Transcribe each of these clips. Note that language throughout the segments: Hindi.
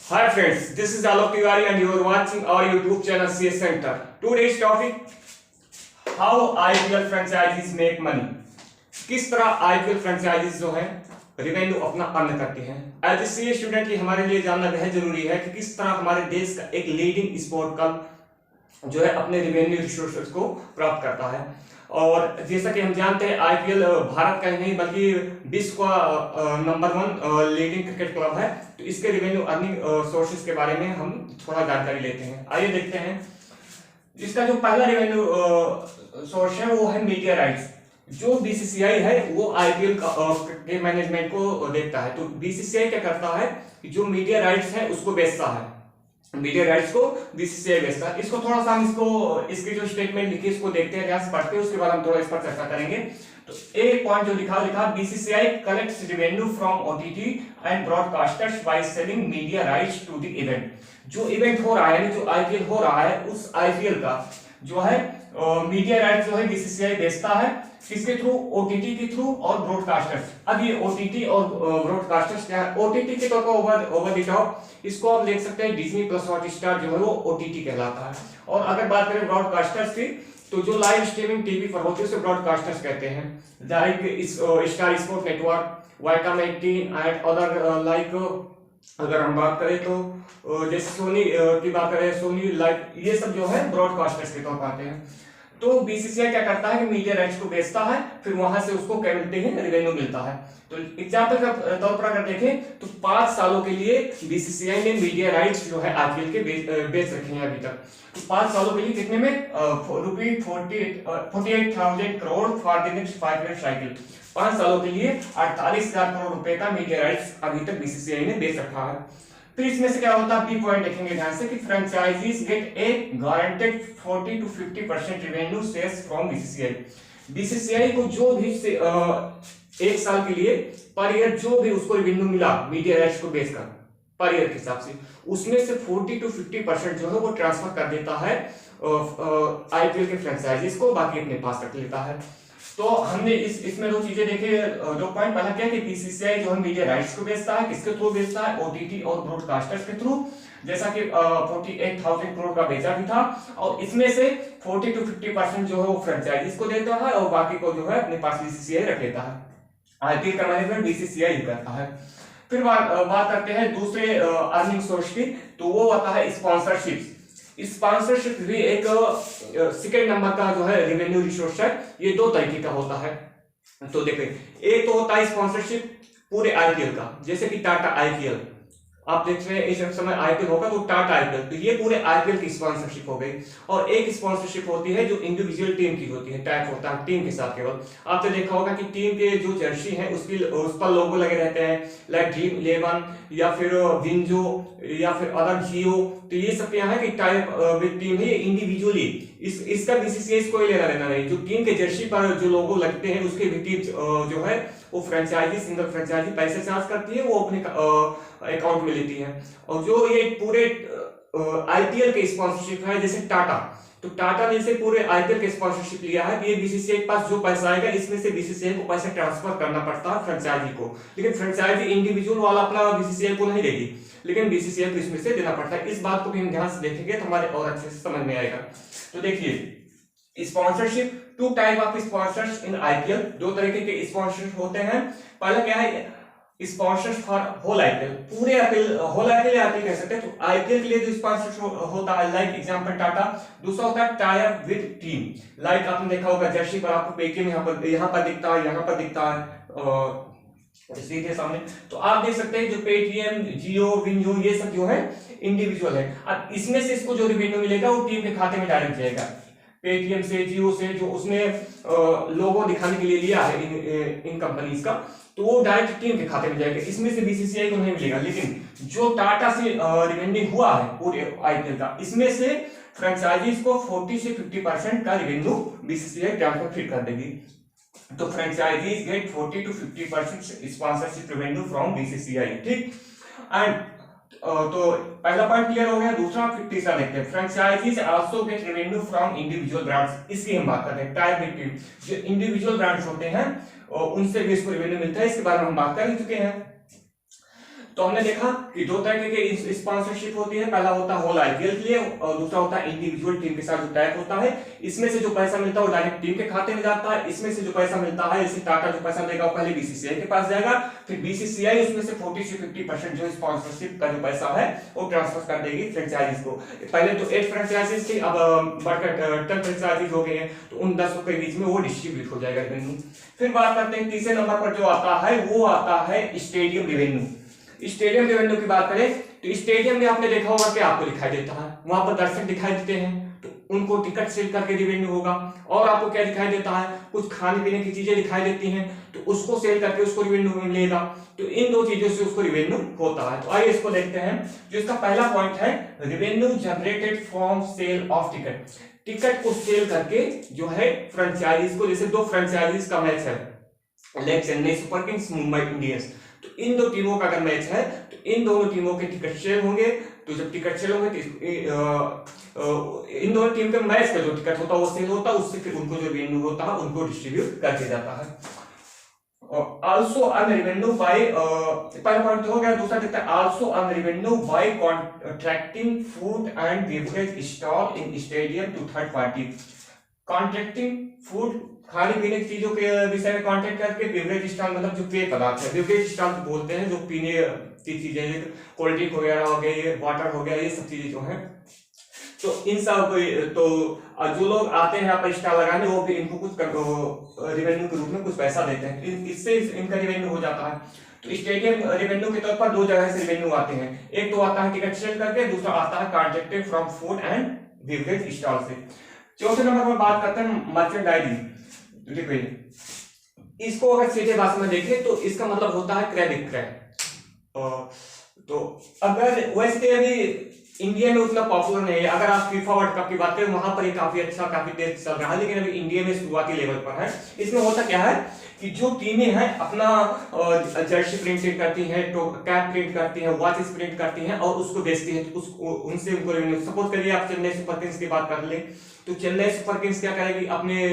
Hi friends, this is Alok Tiwari and you are watching our YouTube channel CS Center. Today's topic: How IPL franchises make money. किस तरह IPL franchises जो है रेवेन्यू अपना अर्न करते हैं। एज ए सीए स्टूडेंट की हमारे लिए जानना बेहद जरूरी है कि किस तरह हमारे देश का एक लीडिंग स्पोर्ट क्लब जो है अपने रेवेन्यू रिसोर्सेज को प्राप्त करता है। और जैसा कि हम जानते हैं आईपीएल भारत का ही नहीं बल्कि विश्व का नंबर 1 लीडिंग क्रिकेट क्लब है। तो इसके रेवेन्यू अर्निंग सोर्सेज के बारे में हम थोड़ा जानकारी लेते हैं। आइए देखते हैं। इसका जो पहला रेवेन्यू सोर्स है वो है मीडिया राइट्स। जो बीसीसीआई है वो आईपीएल के मैनेजमेंट को देखता है। तो बीसीसीआई क्या करता है कि जो मीडिया राइट्स है उसको बेचता है, मीडिया राइट्स को बीसीसीआई बेचता है। इसको थोड़ा सा हम इसकी जो स्टेटमेंट लिखी इसको देखते हैं, ध्यान से पढ़ते हैं, उसके बाद हम थोड़ा इस पर चर्चा करेंगे। तो एक पॉइंट जो लिखा BCCI collects revenue from OTT and broadcasters by selling media rights to the event. जो इवेंट हो रहा है यानी जो आईपीएल हो रहा है उस आईपीएल का जो है मीडिया राइट्स जो है बीसीसीआई बेचता है। किसके थ्रू? ओटीटी के थ्रू और ब्रॉडकास्टर्स। अब ये ओटीटी और ब्रॉडकास्टर्स क्या है? ओटीटी के तौर पर ओवर द टॉप इसको आप देख सकते हैं डिज्नी प्लस हॉटस्टार जो है वो ओटीटी कहलाता है। और अगर बात करें ब्रॉडकास्टर्स की तो जो लाइव स्ट्रीमिंग टीवी पर होती है उसे ब्रॉडकास्टर्स कहते हैं। Like Star Sport network, Viacom 18 and other like अगर हम बात करें तो जैसे सोनी की बात करें, सोनी लाइव, ये सब जो है ब्रॉडकास्टर्स के तौर पर आते हैं। तो बीसीसीआई क्या करता है कि मीडिया राइट्स को बेचता है, फिर वहां से उसको क्या मिलते हैं? रेवेन्यू मिलता है। तो एग्जांपल के तौर पर अगर देखें तो 5 सालों के लिए बीसीसीआई ने मीडिया राइट्स जो है आईपीएल के बेच रखे हैं अभी तक। तो 5 सालों के लिए कितने में? ₹48,000 crore for the next 5 year cycle. 5 सालों के लिए 48,000 करोड़ रुपए का मीडिया राइट्स अभी तक बीसीसीआई ने बेच रखा है। फिर इसमें से क्या होता है? बी पॉइंट देखेंगे ध्यान से कि franchises gate A guaranteed 40 to 50% revenue shares from BCCI. BCCI को जो भी एक साल के लिए पर ईयर जो भी उसको रेवेन्यू मिला मीडिया राइट्स को बेचकर पर ईयर के हिसाब से, उसमें से 40 to 50% जो है वो ट्रांसफर कर देता है आईपीएल के फ्रेंचाइजीज को, बाकी अपने पास रख लेता है। तो हमने इसमें दो चीजें देखे। दो पॉइंट, पहला क्या कि बीसीसीआई जो है मीडिया राइट्स को बेचता है, किसके थ्रू बेचता है? ओटीटी और ब्रॉडकास्टर्स के थ्रू, जैसा कि 48,000 करोड़ का बेचा भी था। और इसमें से 40 to 50% जो है वो फ्रेंचाइजीज को देता है और बाकी को जो है अपने पास बीसीसीआई रख लेता है। आईपीएल का मैनेजमेंट बीसीसीआई करता है। फिर बात करते हैं दूसरे अर्निंग सोर्स की, तो वो आता है स्पॉन्सरशिप। स्पॉन्सरशिप भी एक सेकेंड नंबर का जो है रेवेन्यू रिसोर्स है। ये 2 तरीके का होता है। तो देखिए, एक तो होता है स्पॉन्सरशिप पूरे आईपीएल का, जैसे कि टाटा आईपीएल आप देख रहे हैं इस समय आईपीएल होगा तो टाटा आईपीएल, तो ये पूरे आईपीएल की स्पॉन्सरशिप हो गई। और एक स्पॉन्सरशिप होती है जो इंडिविजुअल टीम की होती है, टैग होता है टीम के साथ केवल। आपने देखा होगा कि टीम के जो जर्सी है उस पर लोगो लगे रहते हैं, लाइक ड्रीम 11 या फिर विंजो या फिर अदर जियो। तो ये सब क्या है कि टाइप विद टीम है, इंडिविजुअली इसका बीसीसीआई कोई लेना देना नहीं। जो टीम के जर्सी पर जो लोगो लगते हैं उसके भी टीम जो है वो फ्रेंचाइजी, सिंगल फ्रेंचाइजी पैसे चार्ज करती है, वो अपने अकाउंट में लेती है। और जो ये पूरे आईपीएल के स्पॉन्सरशिप है जैसे टाटा, तो टाटा ने से पूरे आईपीएल के स्पॉन्सरशिप लिया है कि ये बीसीसीआई के पास जो पैसा आएगा इसमें से बीसीसीआई को पैसा ट्रांसफर करना पड़ता है फ्रेंचाइजी को। लेकिन फ्रेंचाइजी इंडिविजुअल वाला अपना बीसीसीआई को नहीं देगी, लेकिन बीसीसीआई को इसमें से देना पड़ता है। इस बात को भी हम ध्यान से देखेंगे तो हमारे और अच्छे से समझ में आएगा। तो देखिए, sponsorship, 2 type of sponsors in IPL, 2 तरीके के स्पॉन्सर्स होते हैं। पहला क्या है? स्पॉन्सर्स फॉर होल आईपीएल, पूरे आईपीएल, होल आईपीएल आईपीएल कह सकते हैं। तो आईपीएल के लिए जो स्पॉन्सर्स होता है, लाइक एग्जांपल टाटा। दूसरा होता है tie up with team, like आपने देखा होगा जर्सी पर आपको पेटीएम यहाँ पर दिखता है, यहाँ पर दिखता है सीधे सामने। तो आप देख सकते हैं जो पेटीएम, जियो, विंजो ये सब जो है इंडिविजुअल है। अब इसमें से इसको जो रेवेन्यू मिलेगा वो टीम के खाते में डायरेक्ट जाएगा। पेटीएम से, जियो से जो उसने लोगो दिखाने के लिए लिया है इन कंपनीज का, तो वो डायरेक्ट टीम के खाते में जाएगा, इसमें से बीसीसीआई को नहीं मिलेगा। लेकिन जो टाटा से रेवेन्यू हुआ है पूरे आईपीएल का, इसमें से फ्रेंचाइजीज को 40 से 50% का रेवेन्यू बीसीसीआई ट्रांसफर फिर कर देगी। तो franchises get 40 to 50% sponsorship revenue from BCCI, ठीक। एंड तो पहला पॉइंट क्लियर हो गया। दूसरा फिर तीसरा देखते हैं, franchises also get revenue from individual brands. इसकी हम बात करते हैं, टाइप विद टीम, जो इंडिविजुअल ब्रांड्स होते हैं उनसे भी इसको रेवेन्यू मिलता है। इसके बारे में हम बात कर चुके हैं। तो हमने देखा कि दो तरह के स्पॉन्सरशिप होती है, पहला होता है होल आईपीएल के लिए और दूसरा होता है इंडिविजुअल टीम के साथ जो टैग होता है। इसमें से जो पैसा मिलता है वो डायरेक्ट टीम के खाते में जाता है, इसमें से जो पैसा मिलता है जैसे टाटा जो पैसा देगा वो पहले बीसीसीआई के पास जाएगा, फिर बीसीसीआई उसमें से 40 से 50% जो स्पॉन्सरशिप का जो पैसा है वो ट्रांसफर कर देगी फ्रेंचाइजीज को। पहले तो 8 फ्रेंचाइजीज थी, अब बढ़कर 10 फ्रेंचाइजीज हो गए हैं, तो उन 10 के बीच में वो डिस्ट्रीब्यूट हो जाएगा रेवेन्यू। फिर बात करते हैं तीसरे नंबर पर जो आता है वो आता है स्टेडियम रेवेन्यू। स्टेडियम रेवेन्यू की बात करें तो स्टेडियम में आपने देखा होगा कि आपको दिखाई देता है, वहां पर दर्शक दिखाई देते हैं तो उनको टिकट सेल करके रेवेन्यू होगा। और आपको क्या दिखाई देता है, कुछ खाने पीने की चीजें दिखाई देती हैं तो उसको सेल करके उसको रेवेन्यू मिलेगा। तो इन दो चीजों से उसको रेवेन्यू होता है। तो आइए इसको देखते हैं। जो इसका पहला पॉइंट है revenue generated from sale of ticket, ticket को सेल करके जो है फ्रेंचाइजीज को, जैसे दो फ्रेंचाइजीज का मैच है like Chennai super Kings Mumbai Indians, तो इन दो टीमों का अगर मैच है तो इन दोनों टीमों के टिकट सेल होंगे। तो जब टिकट सेल होंगे तो इन दोनों टीम के मैच का जो टिकट होता है वो सेल होता है, उससे फिर उनको जो रेवेन्यू होता है उनको डिस्ट्रीब्यूट करके जाता है। और आल्सो अर्न रेवेन्यू बाय, पहला पॉइंट हो गया। दूसरा देखते हैं also earn revenue by contracting food and beverage stall in stadium to third party. Contracting food, खाने पीने की चीजों के विषय में कॉन्ट्रैक्ट करके, बेवरेज स्टॉल मतलब जो पेय पदार्थ है, बेवरेज स्टॉल बोलते हैं जो पीने की चीजें, कोल्ड ड्रिंक वगैरह हो गए, वाटर हो गया, ये सब चीजें जो है, तो इन सब तो जो लोग आते हैं यहाँ पर स्टॉल लगाने वो भी इनको कुछ रेवेन्यू के रूप में कुछ पैसा देते हैं, इससे इनका रेवेन्यू हो जाता है। तो स्टेडियम रेवेन्यू के तौर पर दो जगह से रेवेन्यू आते हैं, एक तो आता है टिकट सेल करके, दूसरा आता है contracted from food and beverage stall से। चौथे नंबर पर बात करते हैं मर्चेंडाइजिंग। इसको अगर सीधे भाषा में देखें तो इसका मतलब होता है क्रय विक्रय। तो अगर वैसे अभी इंडिया में उतना पॉपुलर नहीं है, अगर आप फीफा वर्ल्ड कप की बात करें वहां पर ये काफी अच्छा काफी तेज चल रहा है, लेकिन अभी इंडिया में शुरुआती लेवल पर है। इसमें होता क्या है कि जो टीमें हैं अपना जर्सी प्रिंट करती हैं, तो कैप प्रिंट करती हैं, वॉचेस प्रिंट करती हैं और उसको बेचती हैं, तो उसको उनसे उनको रेवेन्यू। सपोज करिए आप चेन्नई सुपर किंग्स की बात कर ले, तो चेन्नई सुपर किंग्स क्या करेगी, अपने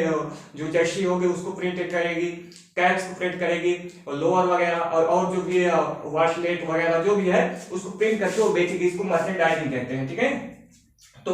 जो जर्सी होगी उसको प्रिंट करेगी, कैप्स को प्रिंट करेगी, और लोअर वगैरह और जो भी वॉशलेट वगैरह जो भी है उसको प्रिंट करके वो बेचेगी। इसको मर्चेंडाइजिंग कहते हैं, ठीक है। तो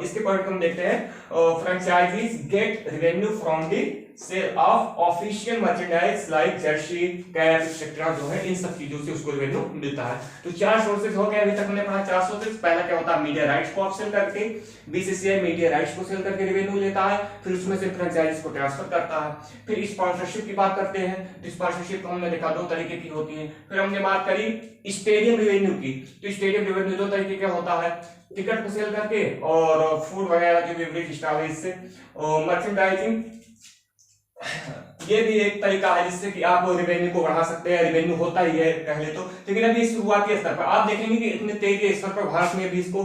इसके पॉइंट हम देखते हैं franchises get revenue from the sale of official merchandise like jersey, cap etcetera, जो है इन सब चीजों से उसको रेवेन्यू मिलता है। तो चार सोर्सेज हो गए अभी तक हमने पढ़ा, चार सोर्सेज। पहला क्या होता है, मीडिया राइट्स को सेल करके, बीसीसीआई मीडिया राइट्स को सेल करके रेवेन्यू लेता है, फिर उसमें से फ्रेंचाइजीज को ट्रांसफर करता है। फिर स्पॉन्सरशिप की बात करते हैं, तो स्पॉन्सरशिप हमने देखा दो तरीके की होती है। फिर हमने बात करी स्टेडियम रेवेन्यू की, तो स्टेडियम रेवेन्यू दो तरीके का होता है, टिकट को सेल करके और फूड वगैरह जो बेवरेज स्टॉल है इससे। और मर्चेंडाइजिंग ये भी एक तरीका है जिससे कि आप रेवेन्यू को बढ़ा सकते हैं, रेवेन्यू होता ही है पहले तो, लेकिन अभी शुरुआती स्तर पर आप देखेंगे कि इतने तेजी स्तर पर भारत में भी इसको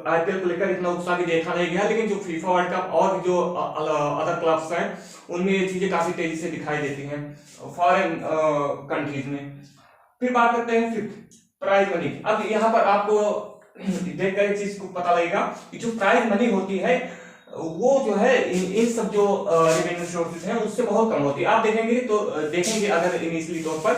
आईपीएल को लेकर इतना उत्साह भी देखा नहीं गया, लेकिन जो फीफा वर्ल्ड कप और जो अदर क्लब्स हैं उनमें ये चीजें काफी तेजी से दिखाई देती हैं फॉरेन कंट्रीज में। फिर बात करते हैं फिफ्थ, प्राइज मनी। अब यहाँ पर आपको देखकर एक चीज को पता लगेगा कि जो प्राइज मनी होती है वो जो है इन सब जो रेवेन्यू सोर्सेज हैं उससे बहुत कम होती है। आप देखेंगे अगर इनिशियली तौर पर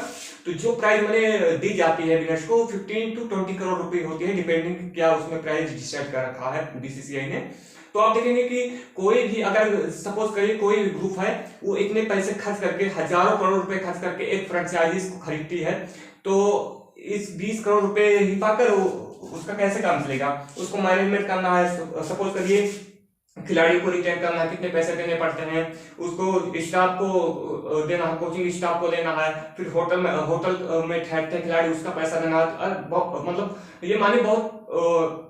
तो जो प्राइज मनी दी जाती है विनर्स को 15 to 20 करोड़ रुपए होती है, डिपेंडिंग क्या उसमें प्राइज डिसाइड कर रखा है बीसीसीआई ने। तो आप देखेंगे कि कोई भी अगर सपोज करिए कोई भी ग्रुप है वो इतने पैसे खर्च करके हजारों करोड़ रुपए खर्च करके एक फ्रेंचाइजीज को खरीदती है, तो इस 20 करोड़ रुपए ही पाकर उसका कैसे काम चलेगा, उसको मैनेजमेंट करना है। सपोज करिए खिलाड़ियों को रिटेन करना है, कितने पैसे देने पड़ते हैं, उसको स्टाफ को देना है, कोचिंग स्टाफ को देना है, फिर होटल में ठहरते हैं खिलाड़ी उसका पैसा देना है, मतलब ये माने बहुत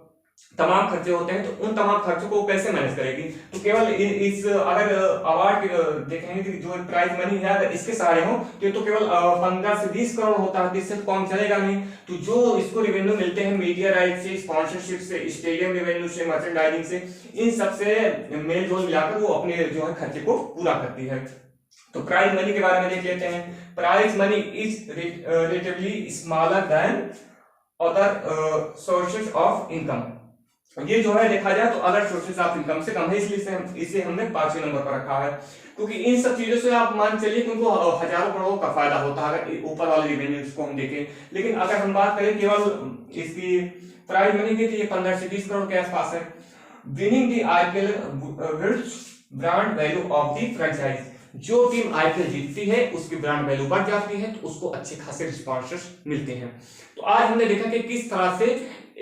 तमाम खर्चे होते हैं। तो उन तमाम खर्चों को कैसे मैनेज करेगी, तो केवल इस अगर अवार्ड देखेंगे कि जो प्राइज मनी है अगर इसके सहारे हो तो केवल 15 से 20 करोड़ होता है, इससे तो काम चलेगा नहीं। तो जो इसको रेवेन्यू मिलते हैं मीडिया राइट से, स्पॉन्सरशिप से, स्टेडियम रेवेन्यू से, मर्चेंडाइजिंग से, इन सब से मेल जोल मिलाकर वो अपने जो है खर्चे को पूरा करती है। तो प्राइज मनी के बारे में देख लेते हैं। Prize money is relatively smaller than other sources of income. ये जो है देखा जाए तो अदर सोर्सेस ऑफ इनकम से कम है, इसलिए इसे हमने 5वें नंबर पर रखा है, क्योंकि इन सब चीजों से आप मान चलिए कि उनको हजारों करोड़ों का फायदा होता है अगर ऊपर वाले रेवेन्यूज को हम देखें। लेकिन अगर हम बात करें केवल इसकी प्राइज मनी की, तो ये 15 से 20 करोड़ के आसपास है। Winning the IPL brand value of the franchise, जो टीम आईपीएल जीतती है उसकी ब्रांड वैल्यू बढ़ जाती है, तो उसको अच्छे खासे स्पॉन्सर्स मिलते हैं। तो आज हमने देखा कि किस तरह से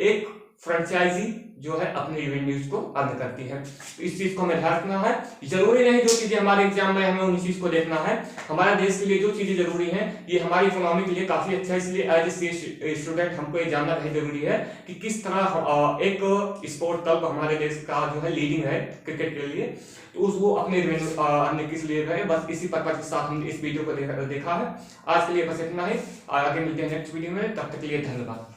एक फ्रेंचाइजी जो है अपने रेवेन्यूज को अर्न करती है, तो इस चीज को हमें ध्यान रखना है। जरूरी नहीं जो चीजें हमारे एग्जाम में हमें उन चीज को देखना है, हमारे देश के लिए जो चीजें जरूरी हैं ये हमारी इकोनॉमी के लिए काफी अच्छा है, इसलिए एज ए स्टूडेंट हमको ये जानना बहुत जरूरी है कि किस तरह एक स्पोर्ट क्लब हमारे देश का जो है लीडिंग है क्रिकेट के लिए, तो वो अपने रेवेन्यू अर्न किस लिए है। बस इसी पर्पज के साथ हमने इस वीडियो को देखा है। आज के लिए बस इतना ही, आगे मिलते हैं नेक्स्ट वीडियो में, तब तक के लिए धन्यवाद।